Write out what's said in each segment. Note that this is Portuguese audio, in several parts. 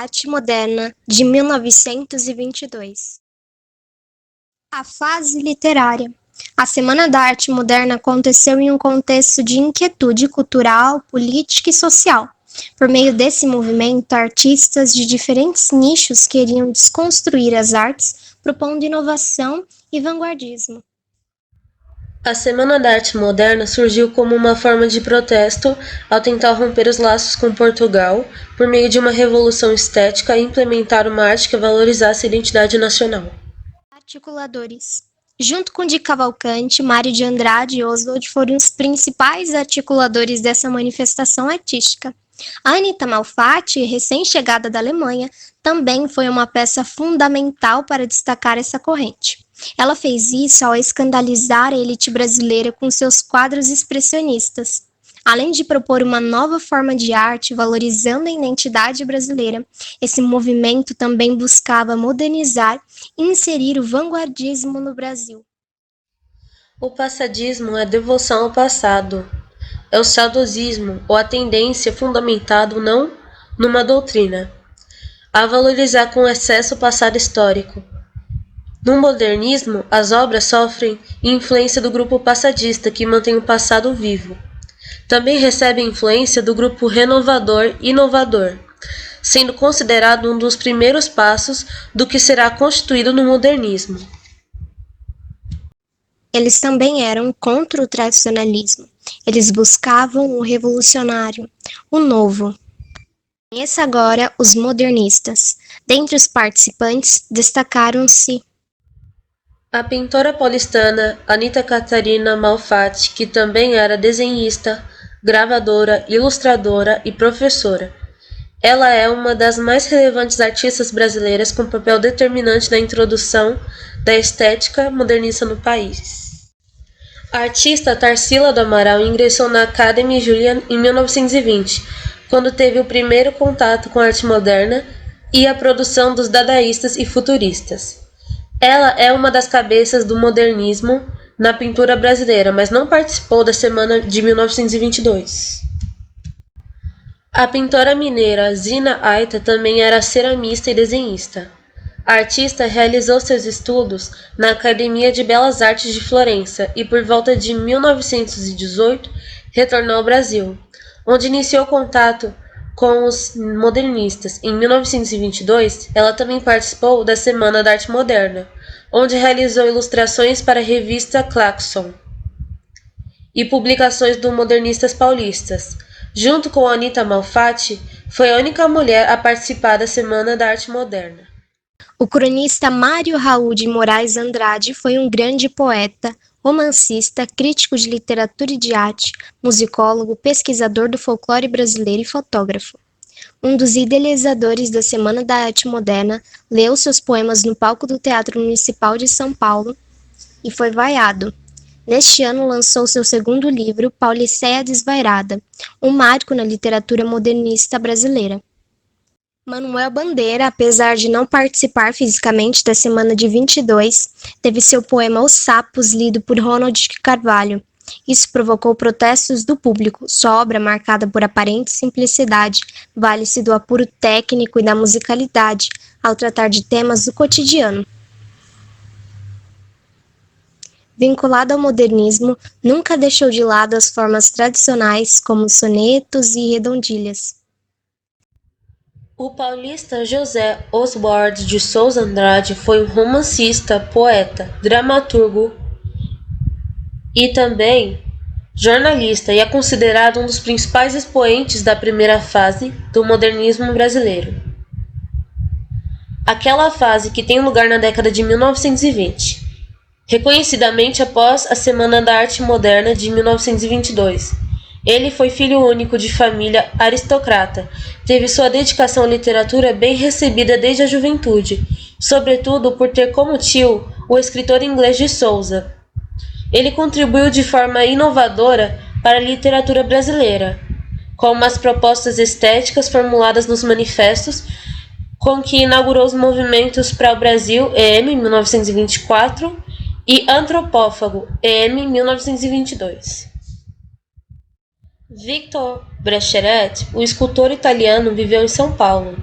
Arte Moderna de 1922. A fase literária. A Semana da Arte Moderna aconteceu em um contexto de inquietude cultural, política e social. Por meio desse movimento, artistas de diferentes nichos queriam desconstruir as artes, propondo inovação e vanguardismo. A Semana da Arte Moderna surgiu como uma forma de protesto ao tentar romper os laços com Portugal por meio de uma revolução estética e implementar uma arte que valorizasse a identidade nacional. Articuladores. Junto com de Cavalcante, Mário de Andrade e Oswald foram os principais articuladores dessa manifestação artística. A Anita Malfatti, recém-chegada da Alemanha, também foi uma peça fundamental para destacar essa corrente. Ela fez isso ao escandalizar a elite brasileira com seus quadros expressionistas. Além de propor uma nova forma de arte valorizando a identidade brasileira, esse movimento também buscava modernizar e inserir o vanguardismo no Brasil. O passadismo é a devoção ao passado. É o saudosismo, ou a tendência fundamentado não numa doutrina, a valorizar com excesso o passado histórico. No modernismo, as obras sofrem influência do grupo passadista, que mantém o passado vivo. Também recebe influência do grupo renovador inovador, sendo considerado um dos primeiros passos do que será constituído no modernismo. Eles também eram contra o tradicionalismo. Eles buscavam o revolucionário, o novo. Conheça agora os modernistas. Dentre os participantes, destacaram-se A pintora paulistana Anita Catarina Malfatti, que também era desenhista, gravadora, ilustradora e professora. Ela é uma das mais relevantes artistas brasileiras com papel determinante na introdução da estética modernista no país. A artista Tarsila do Amaral ingressou na Academy Julian em 1920, quando teve o primeiro contato com a arte moderna e a produção dos dadaístas e futuristas. Ela é uma das cabeças do modernismo na pintura brasileira, mas não participou da Semana de 1922. A pintora mineira Zina Aita também era ceramista e desenhista. A artista realizou seus estudos na Academia de Belas Artes de Florença e, por volta de 1918, retornou ao Brasil, onde iniciou contato com os modernistas. Em 1922, ela também participou da Semana da Arte Moderna, onde realizou ilustrações para a revista Claxon e publicações do Modernistas Paulistas. Junto com Anita Malfatti, foi a única mulher a participar da Semana da Arte Moderna. o cronista Mário Raul de Moraes Andrade foi um grande poeta, romancista, crítico de literatura e de arte, musicólogo, pesquisador do folclore brasileiro e fotógrafo. Um dos idealizadores da Semana da Arte Moderna, leu seus poemas no palco do Teatro Municipal de São Paulo e foi vaiado. Neste ano lançou seu segundo livro, Pauliceia Desvairada, um marco na literatura modernista brasileira. Manuel Bandeira, apesar de não participar fisicamente da Semana de 22, teve seu poema Os Sapos lido por Ronald de Carvalho. Isso provocou protestos do público. Sua obra, marcada por aparente simplicidade, vale-se do apuro técnico e da musicalidade, ao tratar de temas do cotidiano. Vinculado ao modernismo, nunca deixou de lado as formas tradicionais, como sonetos e redondilhas. O paulista José Oswald de Souza Andrade foi um romancista, poeta, dramaturgo e também jornalista e é considerado um dos principais expoentes da primeira fase do modernismo brasileiro. Aquela fase que tem lugar na década de 1920, reconhecidamente após a Semana da Arte Moderna de 1922. Ele foi filho único de família aristocrata. Teve sua dedicação à literatura bem recebida desde a juventude, sobretudo por ter como tio o escritor inglês de Souza. Ele contribuiu de forma inovadora para a literatura brasileira, com as propostas estéticas formuladas nos manifestos, com que inaugurou os movimentos para o Brasil, EM 1924, e Antropófago, EM 1922. Victor Brecheret, o escultor italiano, viveu em São Paulo.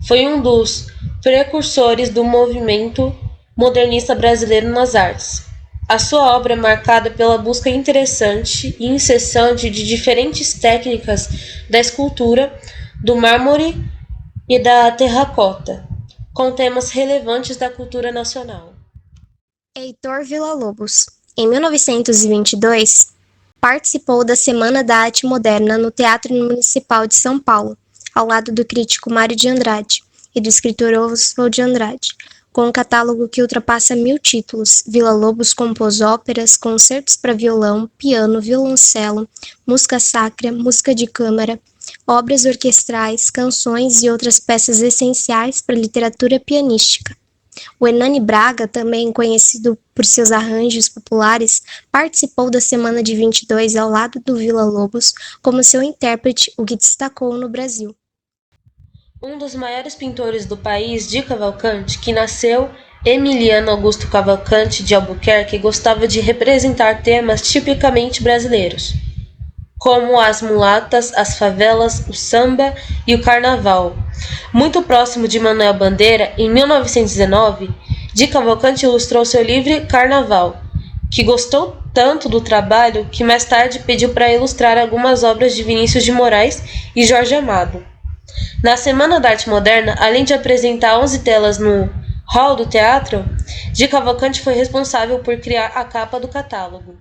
foi um dos precursores do movimento modernista brasileiro nas artes. A sua obra é marcada pela busca interessante e incessante de diferentes técnicas da escultura, do mármore e da terracota, com temas relevantes da cultura nacional. Heitor Villa-Lobos, em 1922, participou da Semana da Arte Moderna no Teatro Municipal de São Paulo, ao lado do crítico Mário de Andrade e do escritor Oswald de Andrade. Com um catálogo que ultrapassa 1000 títulos, Villa-Lobos compôs óperas, concertos para violão, piano, violoncelo, música sacra, música de câmara, obras orquestrais, canções e outras peças essenciais para a literatura pianística. O Hernani Braga, também conhecido por seus arranjos populares, participou da Semana de 22 ao lado do Villa-Lobos como seu intérprete, o que destacou no Brasil. Um dos maiores pintores do país, Di Cavalcanti, que nasceu Emiliano Augusto Cavalcanti de Albuquerque, gostava de representar temas tipicamente brasileiros, como as mulatas, as favelas, o samba e o carnaval. Muito próximo de Manuel Bandeira, em 1919, Di Cavalcanti ilustrou seu livro Carnaval, que gostou tanto do trabalho que mais tarde pediu para ilustrar algumas obras de Vinícius de Moraes e Jorge Amado. Na Semana da Arte Moderna, além de apresentar 11 telas no hall do teatro, Di Cavalcanti foi responsável por criar a capa do catálogo.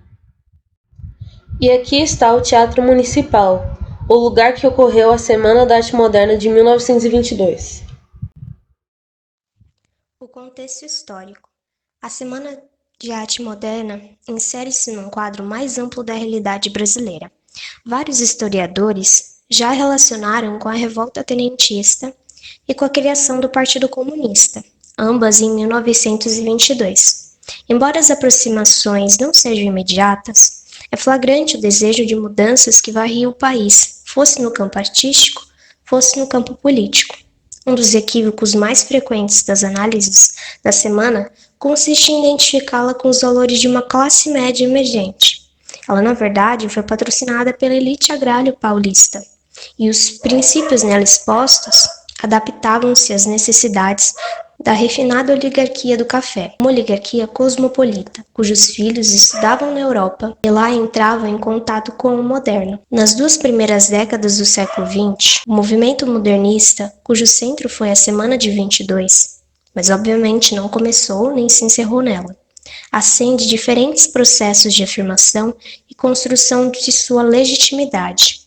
E aqui está o Teatro Municipal, o lugar que ocorreu a Semana da Arte Moderna de 1922. O contexto histórico. A Semana de Arte Moderna insere-se num quadro mais amplo da realidade brasileira. Vários historiadores já relacionaram com a revolta tenentista e com a criação do Partido Comunista, ambas em 1922. Embora as aproximações não sejam imediatas, é flagrante o desejo de mudanças que varria o país, fosse no campo artístico, fosse no campo político. Um dos equívocos mais frequentes das análises da semana consiste em identificá-la com os valores de uma classe média emergente. Ela, na verdade, foi patrocinada pela elite agrária paulista, e os princípios nela expostos adaptavam-se às necessidades da refinada oligarquia do café, uma oligarquia cosmopolita, cujos filhos estudavam na Europa e lá entravam em contato com o moderno. Nas 2 primeiras décadas do século XX, o movimento modernista, cujo centro foi a Semana de 22, mas obviamente não começou nem se encerrou nela, acende diferentes processos de afirmação e construção de sua legitimidade.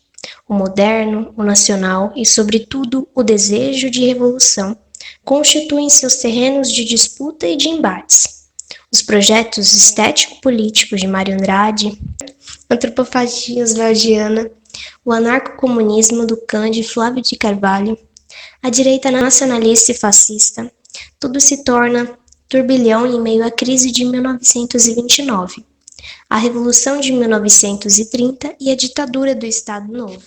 O moderno, o nacional e, sobretudo, o desejo de revolução constituem seus terrenos de disputa e de embates. Os projetos estético-políticos de Mário Andrade, a antropofagia oswaldiana, o anarcocomunismo do Cândido Flávio de Carvalho, a direita nacionalista e fascista, tudo se torna turbilhão em meio à crise de 1929, a Revolução de 1930 e a ditadura do Estado Novo.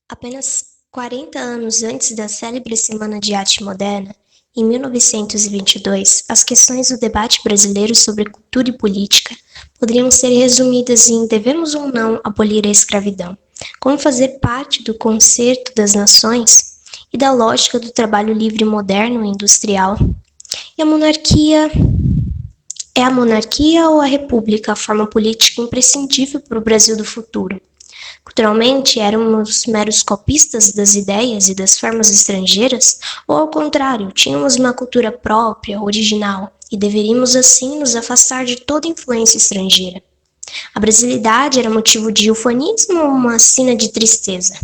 Apenas 40 anos antes da célebre Semana de Arte Moderna, em 1922, as questões do debate brasileiro sobre cultura e política poderiam ser resumidas em: devemos ou não abolir a escravidão? Como fazer parte do concerto das nações e da lógica do trabalho livre moderno e industrial? E a monarquia? É a monarquia ou a república a forma política imprescindível para o Brasil do futuro? Culturalmente, éramos meros copistas das ideias e das formas estrangeiras, ou ao contrário, tínhamos uma cultura própria, original, e deveríamos assim nos afastar de toda influência estrangeira? A brasilidade era motivo de ufanismo ou uma sina de tristeza?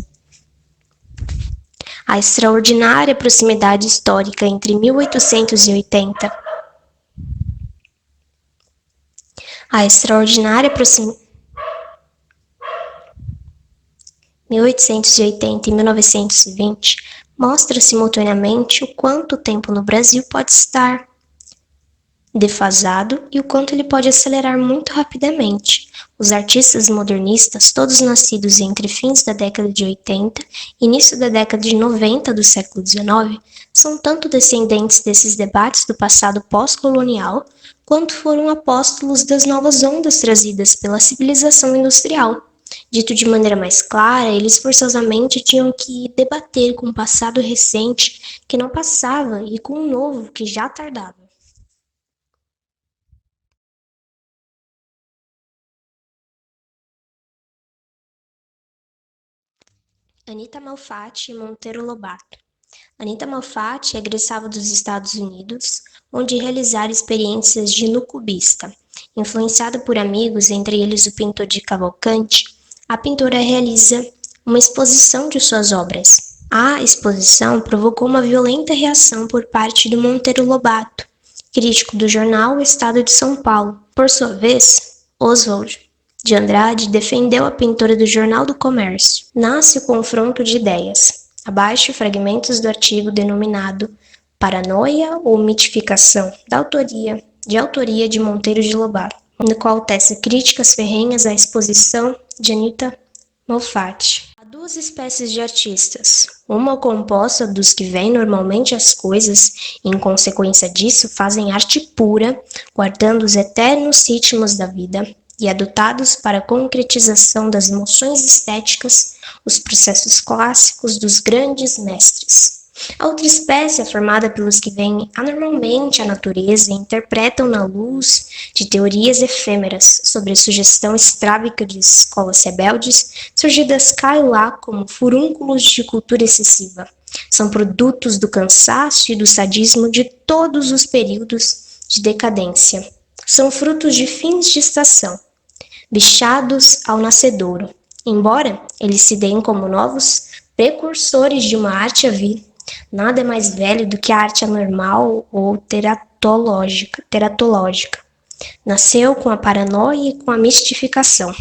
A extraordinária proximidade histórica entre 1880 1880 e 1920 mostra simultaneamente o quanto o tempo no Brasil pode estar defasado e o quanto ele pode acelerar muito rapidamente. Os artistas modernistas, todos nascidos entre fins da década de 80 e início da década de 90 do século XIX, são tanto descendentes desses debates do passado pós-colonial, quanto foram apóstolos das novas ondas trazidas pela civilização industrial, Dito de maneira mais clara, eles forçosamente tinham que debater com o passado recente que não passava e com o novo que já tardava. Anita Malfatti e Monteiro Lobato. Anita Malfatti egressava dos Estados Unidos, onde realizara experiências de nucubista. Influenciada por amigos, entre eles o pintor de Cavalcante, a pintora realiza uma exposição de suas obras. A exposição provocou uma violenta reação por parte do Monteiro Lobato, crítico do jornal O Estado de São Paulo. Por sua vez, Oswald de Andrade defendeu a pintora do Jornal do Comércio. Nasce o confronto de ideias. Abaixo, fragmentos do artigo denominado Paranoia ou Mitificação, de autoria de Monteiro de Lobato, no qual tece críticas ferrenhas à exposição de Anita Malfatti. Há duas espécies de artistas, uma composta dos que veem normalmente as coisas e, em consequência disso, fazem arte pura, guardando os eternos ritmos da vida, e adotados para a concretização das emoções estéticas, os processos clássicos dos grandes mestres. A outra espécie é formada pelos que veem anormalmente a natureza e interpretam na luz de teorias efêmeras sobre a sugestão estrábica de escolas rebeldes, surgidas cá e lá como furúnculos de cultura excessiva. São produtos do cansaço e do sadismo de todos os períodos de decadência. São frutos de fins de estação, bichados ao nascedouro, embora eles se deem como novos precursores de uma arte a vir. Nada é mais velho do que a arte anormal ou teratológica. Nasceu com a paranoia e com a mistificação.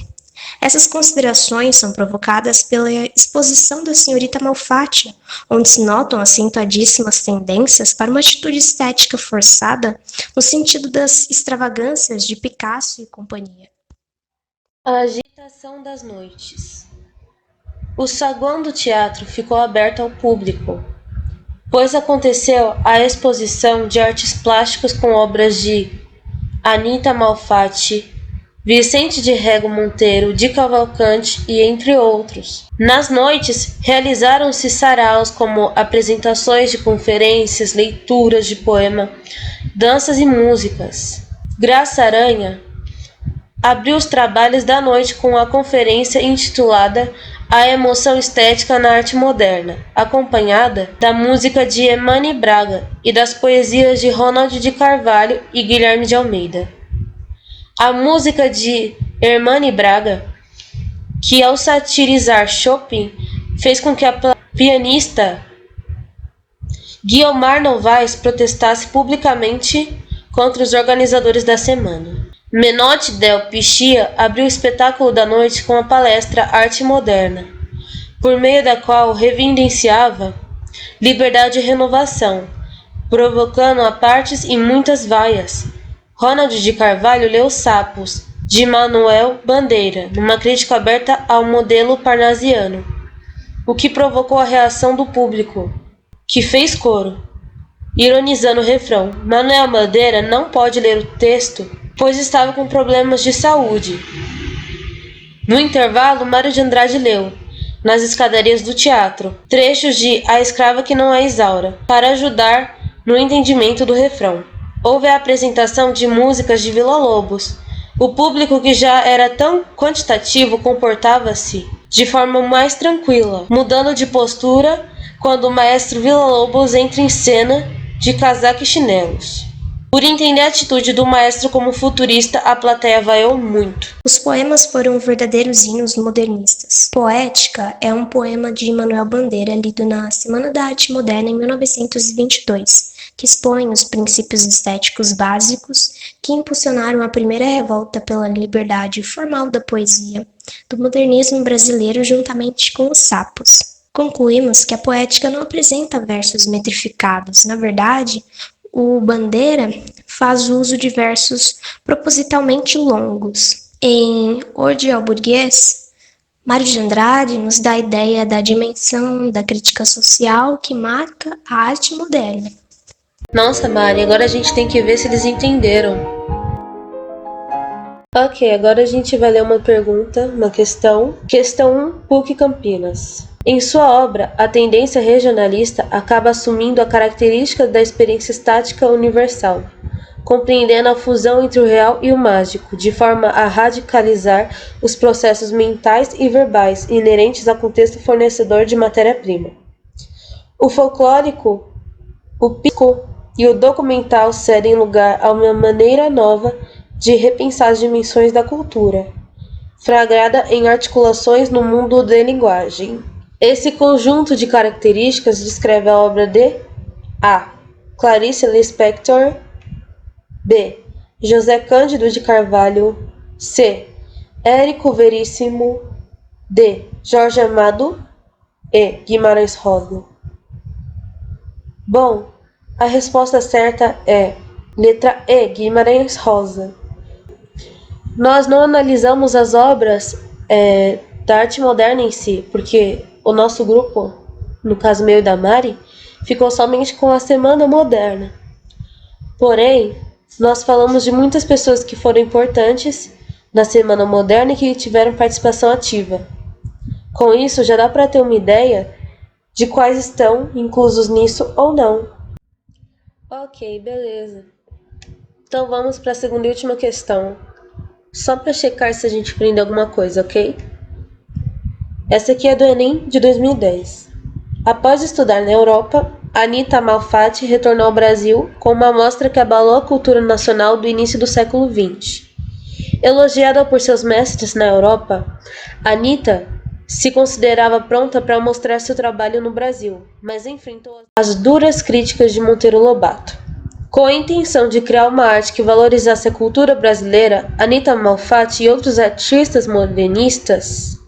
Essas considerações são provocadas pela exposição da senhorita Malfatti, onde se notam acentuadíssimas tendências para uma atitude estética forçada no sentido das extravagâncias de Picasso e companhia. A agitação das noites. O saguão do teatro ficou aberto ao público, pois aconteceu a exposição de artes plásticas com obras de Anita Malfatti, Vicente de Rego Monteiro de Cavalcante e entre outros. Nas noites, realizaram-se saraus como apresentações de conferências, leituras de poema, danças e músicas. Graça Aranha abriu os trabalhos da noite com a conferência intitulada A Emoção Estética na Arte Moderna, acompanhada da música de Hernani Braga e das poesias de Ronald de Carvalho e Guilherme de Almeida. A música de Hernani Braga, que ao satirizar Chopin, fez com que a pianista Guiomar Novaes protestasse publicamente contra os organizadores da semana. Menotti del Pichia abriu o espetáculo da noite com a palestra Arte Moderna, por meio da qual reverenciava liberdade e renovação, provocando apartes e muitas vaias. Ronald de Carvalho leu Sapos, de Manuel Bandeira, numa crítica aberta ao modelo parnasiano, o que provocou a reação do público, que fez coro, ironizando o refrão. Manuel Bandeira não pode ler o texto, pois estava com problemas de saúde. No intervalo, Mário de Andrade leu, nas escadarias do teatro, trechos de A Escrava que Não é Isaura, para ajudar no entendimento do refrão. Houve a apresentação de músicas de Villa-Lobos. O público, que já era tão quantitativo, comportava-se de forma mais tranquila, mudando de postura quando o maestro Villa-Lobos entra em cena de casaco e chinelos. Por entender a atitude do maestro como futurista, a plateia vaiou muito. Os poemas foram verdadeiros hinos modernistas. Poética é um poema de Manuel Bandeira, lido na Semana da Arte Moderna em 1922, que expõe os princípios estéticos básicos que impulsionaram a primeira revolta pela liberdade formal da poesia do modernismo brasileiro juntamente com os Sapos. Concluímos que a poética não apresenta versos metrificados. Na verdade, o Bandeira faz uso de versos propositalmente longos. Em Ode ao Burguês, Mário de Andrade nos dá a ideia da dimensão da crítica social que marca a arte moderna. Nossa, Mari, agora a gente tem que ver se eles entenderam. Ok, agora a gente vai ler uma pergunta, uma questão. Questão 1, PUC Campinas. Em sua obra, a tendência regionalista acaba assumindo a característica da experiência estática universal, compreendendo a fusão entre o real e o mágico, de forma a radicalizar os processos mentais e verbais inerentes ao contexto fornecedor de matéria-prima. O folclórico, o pico e o documental cedem lugar a uma maneira nova de repensar as dimensões da cultura, fragrada em articulações no mundo da linguagem. Esse conjunto de características descreve a obra de A. Clarice Lispector, B. José Cândido de Carvalho, C. Érico Veríssimo, D. Jorge Amado e Guimarães Rosa. Bom, a resposta certa é letra E, Guimarães Rosa. Nós não analisamos as obras da arte moderna em si, porque o nosso grupo, no caso meu e da Mari, ficou somente com a Semana Moderna. Porém, nós falamos de muitas pessoas que foram importantes na Semana Moderna e que tiveram participação ativa. Com isso, já dá para ter uma ideia de quais estão inclusos nisso ou não. Ok, beleza. Então vamos para a segunda e última questão. Só para checar se a gente aprende alguma coisa, ok? Essa aqui é do Enem de 2010. Após estudar na Europa, Anita Malfatti retornou ao Brasil com uma amostra que abalou a cultura nacional do início do século XX. Elogiada por seus mestres na Europa, Anita se considerava pronta para mostrar seu trabalho no Brasil, mas enfrentou as duras críticas de Monteiro Lobato. Com a intenção de criar uma arte que valorizasse a cultura brasileira, Anita Malfatti e outros artistas modernistas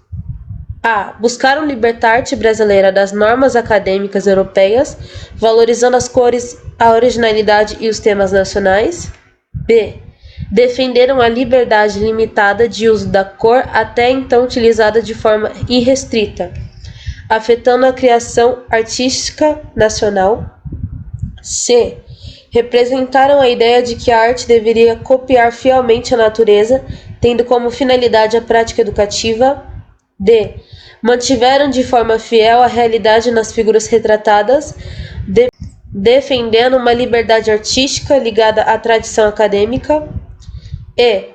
buscaram libertar a arte brasileira das normas acadêmicas europeias, valorizando as cores, a originalidade e os temas nacionais. B. Defenderam a liberdade limitada de uso da cor até então utilizada de forma irrestrita, afetando a criação artística nacional. C. Representaram a ideia de que a arte deveria copiar fielmente a natureza, tendo como finalidade a prática educativa. D. Mantiveram de forma fiel a realidade nas figuras retratadas, defendendo uma liberdade artística ligada à tradição acadêmica. E.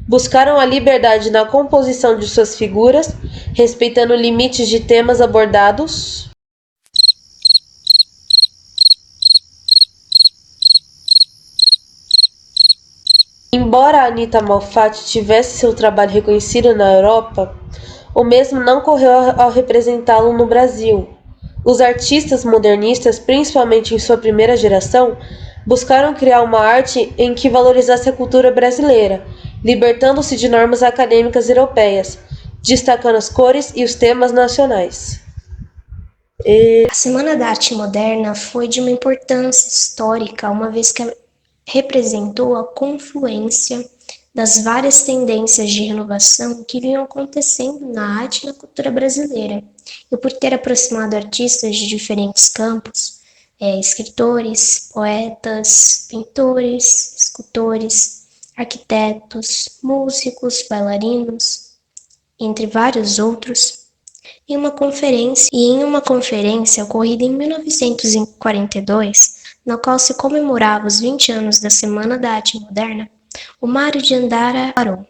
Buscaram a liberdade na composição de suas figuras, respeitando limites de temas abordados. Embora Anita Malfatti tivesse seu trabalho reconhecido na Europa, o mesmo não ocorreu ao representá-lo no Brasil. Os artistas modernistas, principalmente em sua primeira geração, buscaram criar uma arte em que valorizasse a cultura brasileira, libertando-se de normas acadêmicas europeias, destacando as cores e os temas nacionais. A Semana da Arte Moderna foi de uma importância histórica, uma vez que representou a confluência das várias tendências de renovação que vinham acontecendo na arte e na cultura brasileira, e por ter aproximado artistas de diferentes campos, escritores, poetas, pintores, escultores, arquitetos, músicos, bailarinos, entre vários outros, em uma conferência ocorrida em 1942, na qual se comemorava os 20 anos da Semana da Arte Moderna, o Mário de Andara falou: